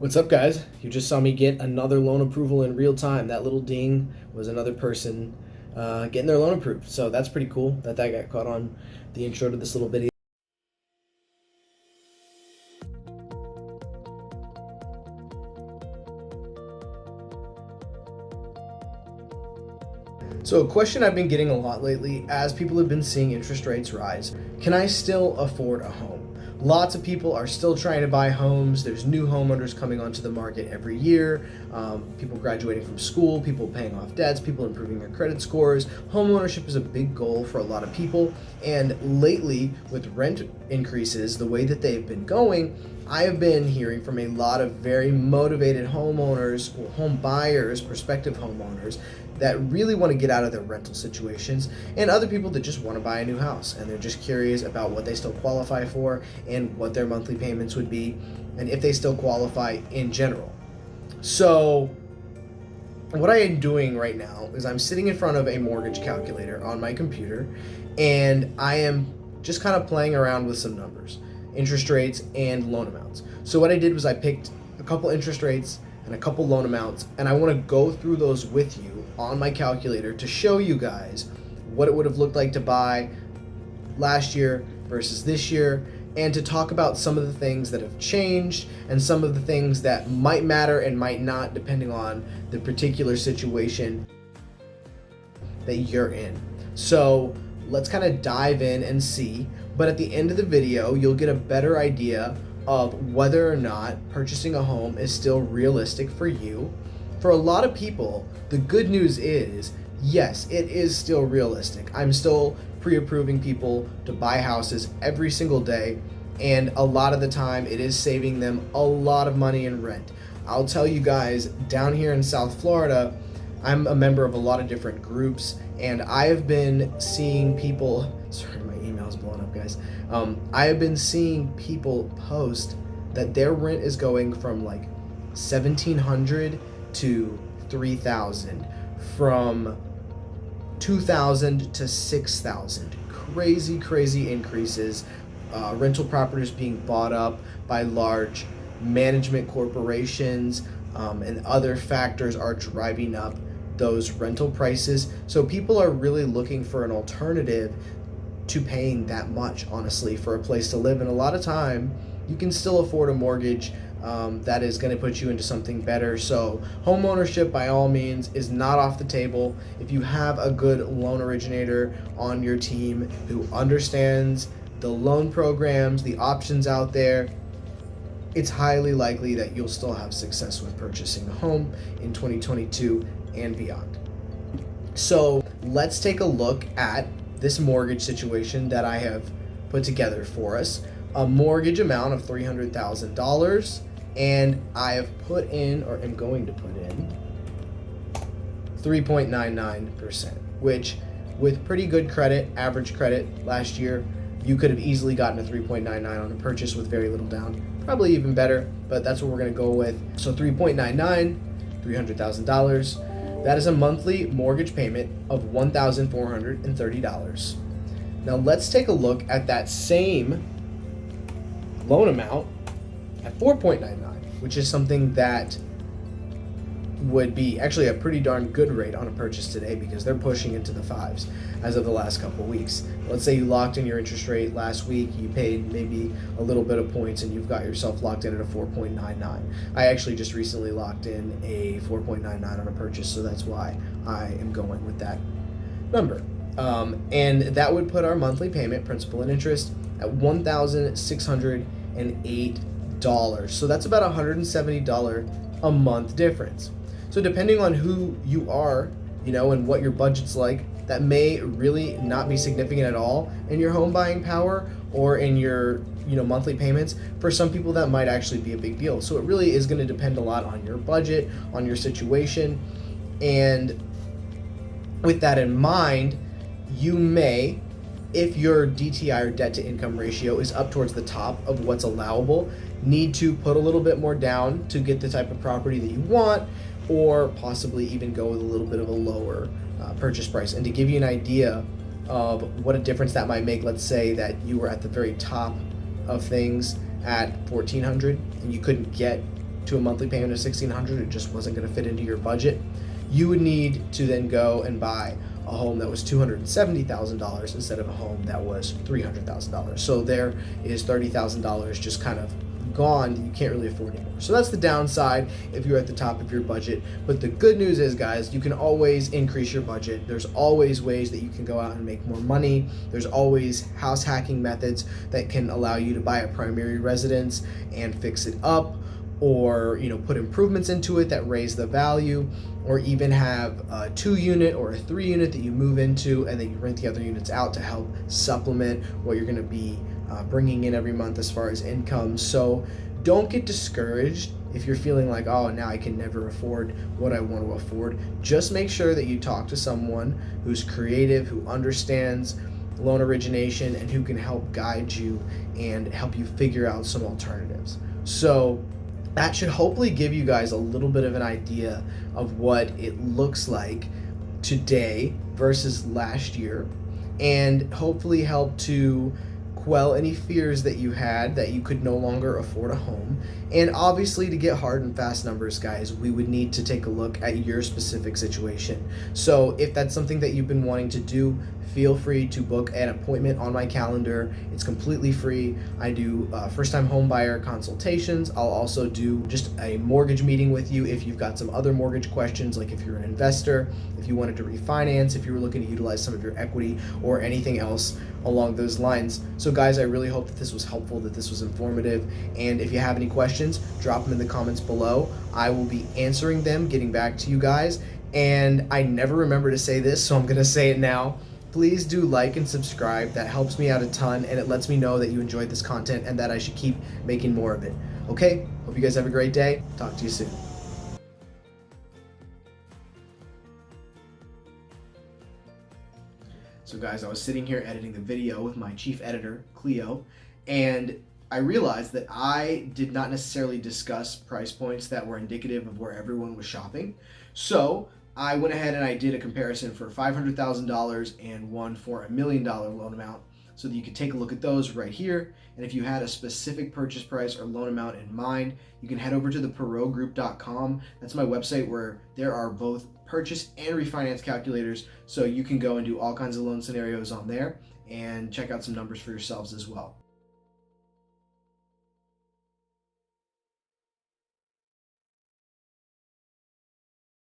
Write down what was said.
What's up, guys? You just saw me get another loan approval in real time. That little ding was another person getting their loan approved. So that's pretty cool that got caught on the intro to this little video. So a question I've been getting a lot lately as people have been seeing interest rates rise: can I still afford a home? Lots of people are still trying to buy homes. There's new homeowners coming onto the market every year. People graduating from school, people paying off debts, people improving their credit scores. Home ownership is a big goal for a lot of people. And lately, with rent increases, the way that they've been going, I have been hearing from a lot of very motivated homeowners or home buyers, prospective homeowners, that really want to get out of their rental situations, and other people that just want to buy a new house and they're just curious about what they still qualify for and what their monthly payments would be and if they still qualify in general. So what I am doing right now is I'm sitting in front of a mortgage calculator on my computer, and I am just kind of playing around with some numbers, interest rates and loan amounts. So what I did was I picked a couple interest rates and a couple loan amounts, and I want to go through those with you on my calculator to show you guys what it would have looked like to buy last year versus this year, and to talk about some of the things that have changed and some of the things that might matter and might not, depending on the particular situation that you're in. So let's kind of dive in and see, but at the end of the video you'll get a better idea of whether or not purchasing a home is still realistic for you. For a lot of people, the good news is, yes, it is still realistic. I'm still pre-approving people to buy houses every single day, and a lot of the time it is saving them a lot of money in rent. I'll tell you guys, down here in South Florida, I'm a member of a lot of different groups, and I have been seeing people, sorry, my email's blowing up, guys. I have been seeing people post that their rent is going from like $1,700 to $3,000, from $2,000 to $6,000. Crazy increases. Rental properties being bought up by large management corporations, and other factors are driving up those rental prices. So people are really looking for an alternative to paying that much, honestly, for a place to live. And a lot of time you can still afford a mortgage that is going to put you into something better. So home ownership, by all means, is not off the table. If you have a good loan originator on your team who understands the loan programs, the options out there, it's highly likely that you'll still have success with purchasing a home in 2022 and beyond. So let's take a look at this mortgage situation that I have put together for us. A mortgage amount of $300,000, and I have put in, or am going to put in, 3.99%, which with pretty good credit, average credit last year, you could have easily gotten a 3.99 on a purchase with very little down. Probably even better, but that's what we're going to go with. So 3.99, $300,000. That is a monthly mortgage payment of $1,430. Now let's take a look at that same loan amount at 4.99, which is something that would be actually a pretty darn good rate on a purchase today, because they're pushing into the fives as of the last couple of weeks. Let's say you locked in your interest rate last week, you paid maybe a little bit of points, and you've got yourself locked in at a 4.99. I actually just recently locked in a 4.99 on a purchase, so that's why I am going with that number. And that would put our monthly payment, principal and interest, at $1,608. So that's about $170 a month difference. So depending on who you are, and what your budget's like, that may really not be significant at all in your home buying power or in your, monthly payments. For some people, that might actually be a big deal. So it really is going to depend a lot on your budget, on your situation. And with that in mind, you may, if your DTI, or debt to income ratio, is up towards the top of what's allowable, need to put a little bit more down to get the type of property that you want, or possibly even go with a little bit of a lower purchase price. And to give you an idea of what a difference that might make, let's say that you were at the very top of things at $1,400 and you couldn't get to a monthly payment of $1,600, it just wasn't going to fit into your budget, you would need to then go and buy a home that was $270,000 instead of a home that was $300,000. So there is $30,000 just kind of gone that you can't really afford anymore. So that's the downside if you're at the top of your budget. But the good news is, guys, you can always increase your budget. There's always ways that you can go out and make more money. There's always house hacking methods that can allow you to buy a primary residence and fix it up, or put improvements into it that raise the value, or even have a 2-unit or a 3-unit that you move into and then you rent the other units out to help supplement what you're going to be bringing in every month as far as income. So don't get discouraged if you're feeling like, oh, now I can never afford what I want to afford. Just make sure that you talk to someone who's creative, who understands loan origination, and who can help guide you and help you figure out some alternatives. So that should hopefully give you guys a little bit of an idea of what it looks like today versus last year, and hopefully help to quell any fears that you had that you could no longer afford a home. And obviously, to get hard and fast numbers, guys, we would need to take a look at your specific situation. So if that's something that you've been wanting to do, feel free to book an appointment on my calendar. It's completely free. I do first-time home buyer consultations. I'll also do just a mortgage meeting with you if you've got some other mortgage questions, like if you're an investor, if you wanted to refinance, if you were looking to utilize some of your equity, or anything else along those lines. So guys, I really hope that this was helpful, that this was informative. And if you have any questions, drop them in the comments below. I will be answering them, getting back to you guys. And I never remember to say this, so I'm going to say it now. Please do like and subscribe. That helps me out a ton, and it lets me know that you enjoyed this content and that I should keep making more of it. Okay? Hope you guys have a great day. Talk to you soon. So guys, I was sitting here editing the video with my chief editor, Cleo, and I realized that I did not necessarily discuss price points that were indicative of where everyone was shopping. So I went ahead and I did a comparison for $500,000 and one for $1 million loan amount, so that you could take a look at those right here. And if you had a specific purchase price or loan amount in mind, you can head over to the Pearrowgroup.com. That's my website where there are both purchase and refinance calculators, so you can go and do all kinds of loan scenarios on there and check out some numbers for yourselves as well.